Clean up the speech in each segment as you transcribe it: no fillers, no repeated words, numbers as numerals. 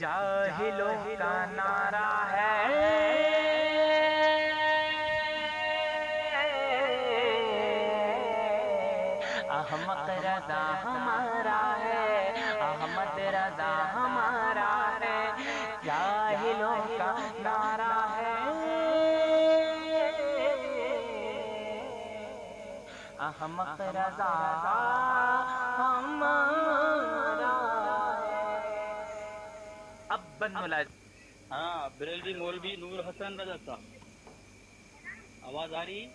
جاہلوں کا نعرہ ہے احمد رضا ہمارا ہے، احمد رضا ہمارا ہے، جاہلوں کا نعرہ ہے احمد رضا ہمارا ہے۔ اب بن ملازم ہاں بریلوی مولوی نور حسن رضا صاحب، آواز آ رہی؟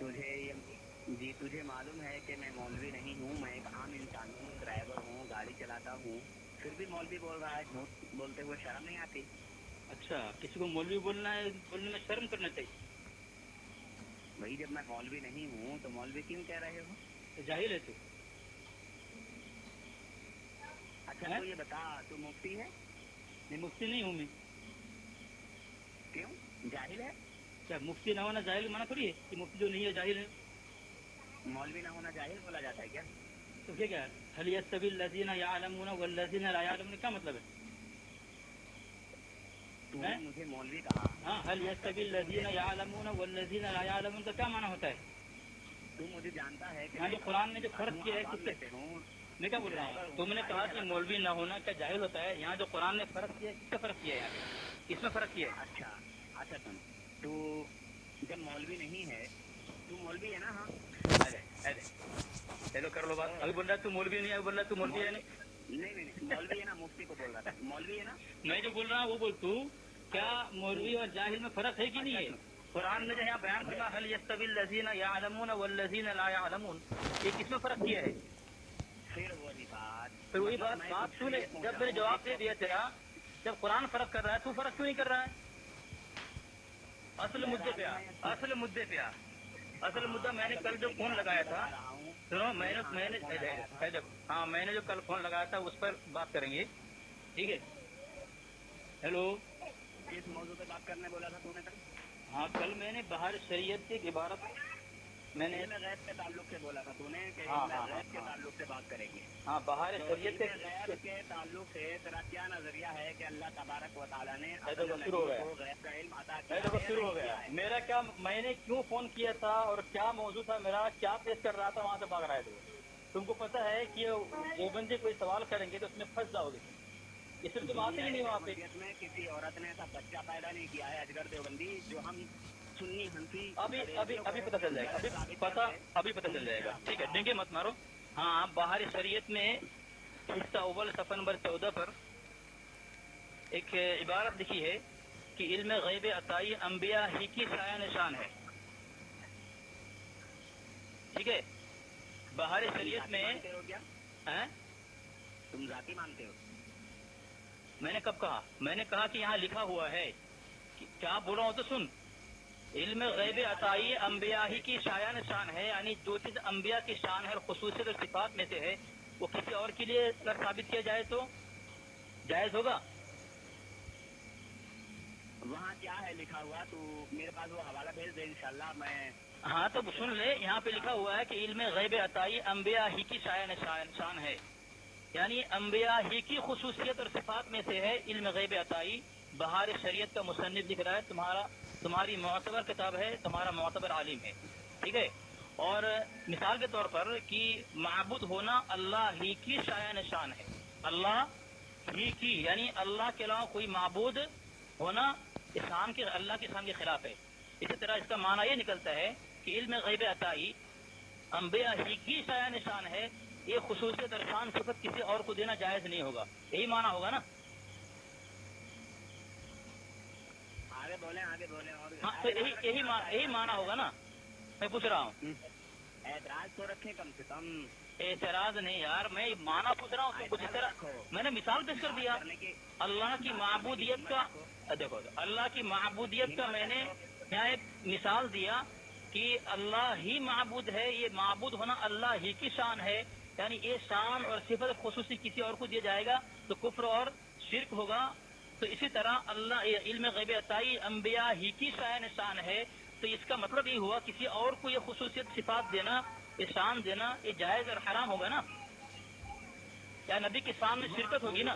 تجھے معلوم ہے کہ میں مولوی نہیں ہوں، میں ایک عام انسان ہوں، ڈرائیور ہوں، گاڑی چلاتا ہوں، پھر بھی مولوی بول رہا ہے، جھوٹ بولتے ہوئے شرم نہیں آتی؟ اچھا، کسی کو مولوی بولنا ہے، بولنے میں شرم کرنا چاہیے؟ بھائی جب میں مولوی نہیں ہوں تو مولوی کیوں کہہ رہے ہو؟ تو جاہل ہے تو؟ اچھا تو یہ بتا، تو مفتی ہے؟ نہیں، مفتی نہیں ہوں میں۔ کیوں؟ جاہل ہے؟ کیا مفتی نہ ہونا جاہل مانا تھوڑی ہے کہ مفتی جو نہیں ہے جاہل ہے؟ مولوی نہ ہونا جاہل بولا جاتا ہے کیا؟ تو کیا ہے هل يستوي الذين يعلمون والذين لا يعلمون، کیا مطلب ہے؟ تو نے مجھے مولوی کہا۔ ہاں، هل يستوي الذين يعلمون والذين لا يعلمون کا کیا معنی ہوتا ہے؟ تو مجھے جانتا ہے کہ یہاں جو قرآن نے جو فرق کیا ہے کس سے؟ ہوں، میں کیا بول رہا ہوں، تم نے کہا کہ مولوی نہ ہونا کیا جاہل ہوتا ہے؟ یہاں جو قرآن نے فرق کیا ہے کس سے فرق کیا ہے؟ یہاں کس میں فرق کیا ہے؟ اچھا سن، تو جب مولوی نہیں ہے تو مولوی ہے نا؟ ہاں چلو کر لو بات، ابھی بول رہا ہے تو مولوی نہیں ہے، بول رہا ہے تو مولوی ہے نہیں۔ نہیں مولوی ہے نا، مفتی کو بول رہا تھا، مولوی ہے نا؟ میں جو بول رہا ہوں وہ بول تو، کیا مولوی اور جاہل میں فرق ہے کہ نہیں ہے؟ قرآن نے جو یہاں بیان کیا هل يستوي الذين يعلمون والذين لا يعلمون، یہ کس میں فرق کیا ہے؟ پھر وہی بات تو نے جب میں نے جواب دے دیا تیرا، جب قرآن فرق کر رہا ہے تو فرق کیوں نہیں کر رہا ہے؟ اصل مدعے پہ اصل مدعا میں نے کل جو فون لگایا تھا، سنو، میں نے جو کل فون لگایا تھا اس پر بات کریں گے، ٹھیک ہے؟ ہیلو، کس موضوع پہ بات کرنے بولا تھا تو نے کل؟ ہاں کل میں نے بہار شریعت کی عبارت میں نے غیب کے تعلق سے بولا تھا تو نے کہ غیب کے تعلق سے بات کریں گے۔ ہاں بہار شریعت غیب کے تعلق سے تیرا کیا نظریہ ہے کہ اللہ تبارک و تعالیٰ نے شروع ہو گیا میرا کیا، میں نے کیوں فون کیا تھا اور کیا موضوع تھا میرا، کیا پیش کر رہا تھا، وہاں سے بھاگ رہا ہے تم کو پتا ہے کہ دیوبندی کوئی سوال کریں گے تو اس میں پھنس جاؤ گے، اس لیے تم آتے ہی نہیں وہاں پہ۔ میں کسی عورت نے ایسا بچہ پیدا نہیں کیا ہے اجگر دیوبندی جو ہم سنی ہنسی ابھی پتہ چل جائے گا، ابھی پتہ چل جائے گا، ٹھیک ہے، ڈنگے مت مارو۔ ہاں بہار شریعت میں حصہ اول صفحہ نمبر 14 پر ایک عبارت لکھی ہے کہ علم غیب عطائی انبیاء ہی کی سایہ نشان ہے، ٹھیک ہے؟ بہار شریعت میں تم ذاتی مانتے ہو؟ میں نے کب کہا؟ میں نے کہا کہ یہاں لکھا ہوا ہے، کیا بول رہا ہوں تو سن، علم غیب عطائی انبیاء ہی کی سایہ نشان ہے، یعنی جو چیز انبیاء کی شان ہے اور خصوصیت اور صفات میں سے ہے وہ کسی اور کے لیے اگر ثابت کیا جائے تو جائز ہوگا؟ وہاں کیا ہے لکھا ہوا؟ تو میرے پاس وہ حوالہ بھیج دے انشاءاللہ میں۔ ہاں تو سن لے، یہاں پہ لکھا ہوا ہے کہ علم غیب عطائی انبیاء ہی کی سایہ نشان ہے، یعنی انبیاء ہی کی خصوصیت اور صفات میں سے ہے علم غیب عطائی۔ بہار شریعت کا مصنف لکھ رہا ہے، تمہاری معتبر کتاب ہے، تمہارا معتبر عالم ہے، ٹھیک ہے؟ اور مثال کے طور پر کہ معبود ہونا اللہ ہی کی سایہ نشان ہے، اللہ ہی کی، یعنی اللہ کے علاوہ کوئی معبود ہونا اللہ کے شان کے خلاف ہے۔ اسی طرح اس کا معنی یہ نکلتا ہے کہ علم غیب عطائی انبیاء ہی کی سایہ نشان ہے، یہ خصوصیت اور شان صفت کسی اور کو دینا جائز نہیں ہوگا، یہی معنی ہوگا نا؟ آگے بولیں ہاں تو یہی معنی ہوگا نا؟ میں پوچھ رہا ہوں، اعتراض تو رکھیں کم سے کم۔ اعتراض نہیں یار، میں معنی پوچھ رہا ہوں، تو جس طرح میں نے مثال پیش کر دیا اللہ کی معبودیت کا، دیکھو اللہ کی معبودیت کا میں نے یہاں ایک مثال دیا کہ اللہ ہی معبود ہے، یہ معبود ہونا اللہ ہی کی شان ہے، یعنی یہ شان اور صفت خصوصی کسی اور کو دیا جائے گا تو کفر اور شرک ہوگا۔ تو اسی طرح اللہ علم غیب عطائی انبیاء ہی کی سایہ نشان ہے، تو اس کا مطلب یہ ہوا کسی اور کو یہ خصوصیت صفات دینا، یہ شان دینا، یہ جائز اور حرام ہوگا نا؟ یا نبی کے سامنے شرکت ہوگی نا؟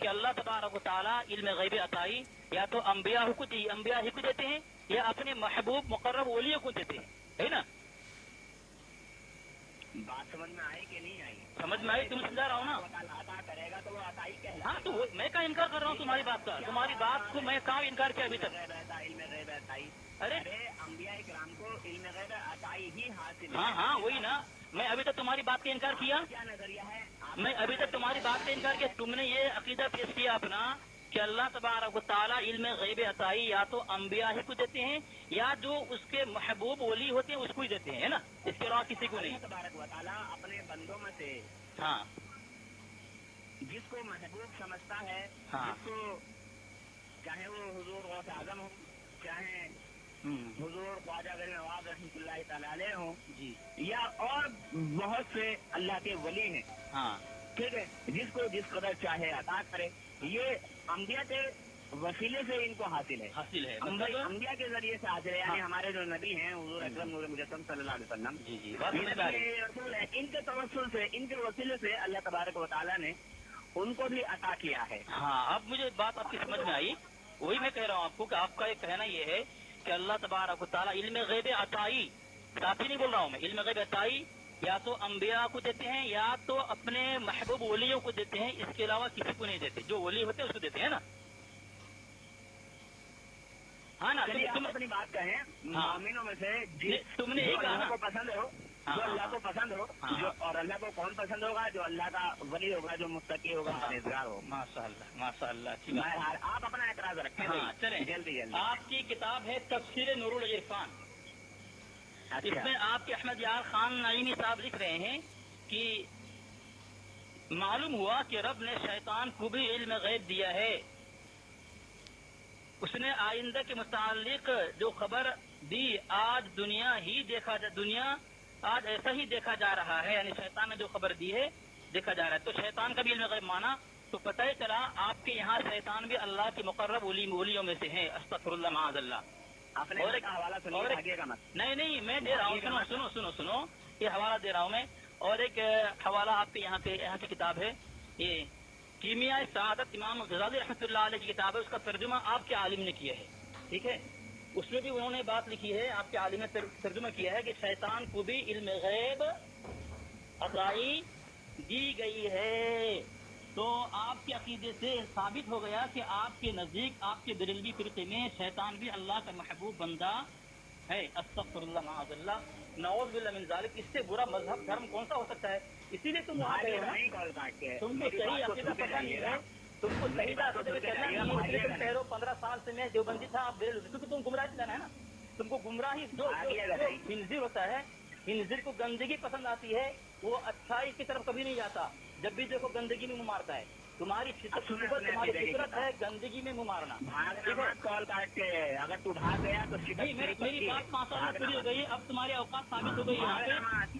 کہ اللہ تبارک و تعالیٰ علم غیب عطائی یا تو انبیاء کو دیتے ہیں یا اپنے محبوب مقرب ولیوں کو دیتے ہیں، ہے نا؟ بات سمجھ میں آئی کہ نہیں آئی؟ سمجھ میں آئی، تم سمجھا رہا ہوں نا؟ عطا کرے گا تو وہ عطائی کہلاتا ہاں تو میں کہاں انکار کر رہا ہوں تمہاری بات کا؟ تمہاری بات کو میں کہاں انکار کیا ابھی تک؟ علم غیب عطائی. ارے انبیاء کرام کو علم غیب عطائی ہی حاصل ہے. ہاں وہی نا، میں ابھی تک تمہاری بات کا انکار کیا؟ کیا نظریہ ہے؟ میں ابھی تک تمہاری بات کا انکار کیا؟ تم نے یہ عقیدہ پیش کیا اپنا کہ اللہ تبارک و تعالیٰ علم غیب عطائی یا تو انبیاء ہی کو دیتے ہیں یا جو اس کے محبوب ولی ہوتے ہیں اس کو ہی دیتے ہیں، ہے نا؟ اس کے علاوہ کسی کو نہیں. اللہ تبارک و تعالیٰ اپنے بندوں میں سے ہاں جس کو محبوب سمجھتا ہے، ہاں. جس کو چاہے وہ حضور غوث اعظم ہو، چاہے حضور خواجہ غریب نواز رحمۃ اللہ تعالیٰ علیہ ہوں، جی یا اور بہت سے اللہ کے ولی ہیں، ہاں ٹھیک ہے، جس کو جس قدر چاہے عطا کرے. یہ انبیاء کے وسیلے سے ان کو حاصل ہے، انبیاء کے ذریعے سے حاصل ہے. یعنی ہمارے جو نبی ہیں حضور اکرم نور مجسم صلی اللہ علیہ وسلم، جی بات سمجھ میں آ رہی ہے. رسول ہے، ان کے توسل سے، ان کے وسیلے سے اللہ تبارک و تعالیٰ نے ان کو بھی عطا کیا ہے. ہاں اب مجھے بات آپ کی سمجھ میں آئی. وہی میں کہہ رہا ہوں آپ کو کہ آپ کا یہ کہنا یہ ہے کہ اللہ تبارک و تعالیٰ علم غیب عطائی، ساتھی نہیں بول رہا ہوں میں، علم غیب عطائی یا تو انبیاء کو دیتے ہیں یا تو اپنے محبوب ولیوں کو دیتے ہیں، اس کے علاوہ کسی کو نہیں دیتے. جو ولی ہوتے ہیں اس کو دیتے ہیں نا. ہاں نا، تم اپنی بات کہیں. مومنوں میں سے تم نے جو اللہ کو پسند ہو، جو اللہ کو پسند ہو، اور اللہ کو کون پسند ہوگا؟ جو اللہ کا ولی ہوگا، جو متقی ہوگا، پرہیزگار ہوگا. ماشاء اللہ ماشاء اللہ. آپ اپنا اعتراض رکھیں. ہاں چلیں جلدی. آپ کی کتاب ہے تفسیر نور العرفان. اس میں آپ کے احمد یار خان نعیمی صاحب لکھ رہے ہیں کہ معلوم ہوا کہ رب نے شیطان کو بھی علم غیب دیا ہے. اس نے آئندہ کے متعلق جو خبر دی، آج دنیا آج ایسا ہی دیکھا جا رہا ہے. یعنی شیطان نے جو خبر دی ہے دیکھا جا رہا ہے. تو شیطان کا بھی علم غیب مانا تو پتہ ہی چلا آپ کے یہاں شیطان بھی اللہ کے مقرب ولیوں میں سے ہیں. استغفر اللہ معاذ اللہ. نہیں میں دے رہا ہوں، سنو یہ حوالہ دے رہا ہوں میں. اور ایک حوالہ آپ کے یہاں کی کتاب ہے، یہ کیمیا سعادت امام غزالی رحمۃ اللہ علیہ کی کتاب ہے. اس کا ترجمہ آپ کے عالم نے کیا ہے، ٹھیک ہے. اس میں بھی انہوں نے بات لکھی ہے، آپ کے عالم نے ترجمہ کیا ہے کہ شیطان کو بھی علم غیب عطائی دی گئی ہے. تو آپ کے عقیدے سے ثابت ہو گیا کہ آپ کے نزدیک، آپ کے بریلوی فرقے میں شیطان بھی اللہ کا محبوب بندہ ہے. استغفر اللہ معاذ اللہ، نعوذ باللہ من ذالک. اس سے برا مذہب دھرم کون سا ہو سکتا ہے؟ اسی لیے تم وہاں گئے ہو. تم کو صحیح عقیدہ پتہ نہیں ہے، تم کو صحیح عقیدہ کرنا نہیں ہے. تم کہہ رہے ہو 15 سال سے میں دیوبندی تھا، آپ بریلوی، کیونکہ تم گمراہی جانا ہے نا. تم کو گمراہی جو خنزیر ہوتا ہے، خنزیر کو گندگی پسند آتی ہے، وہ اچھائی کی طرف کبھی نہیں جاتا. جب بھی دیکھو گندگی میں منہ مارتا ہے. تمہاری فطرت ہے گندگی میں منہ مارنا. کال کاٹ کے اگر تو بھاگ گیا تو میری بات 5 سال پوری ہو گئی. اب تمہاری اوقات ثابت ہو گئی یہاں پہ.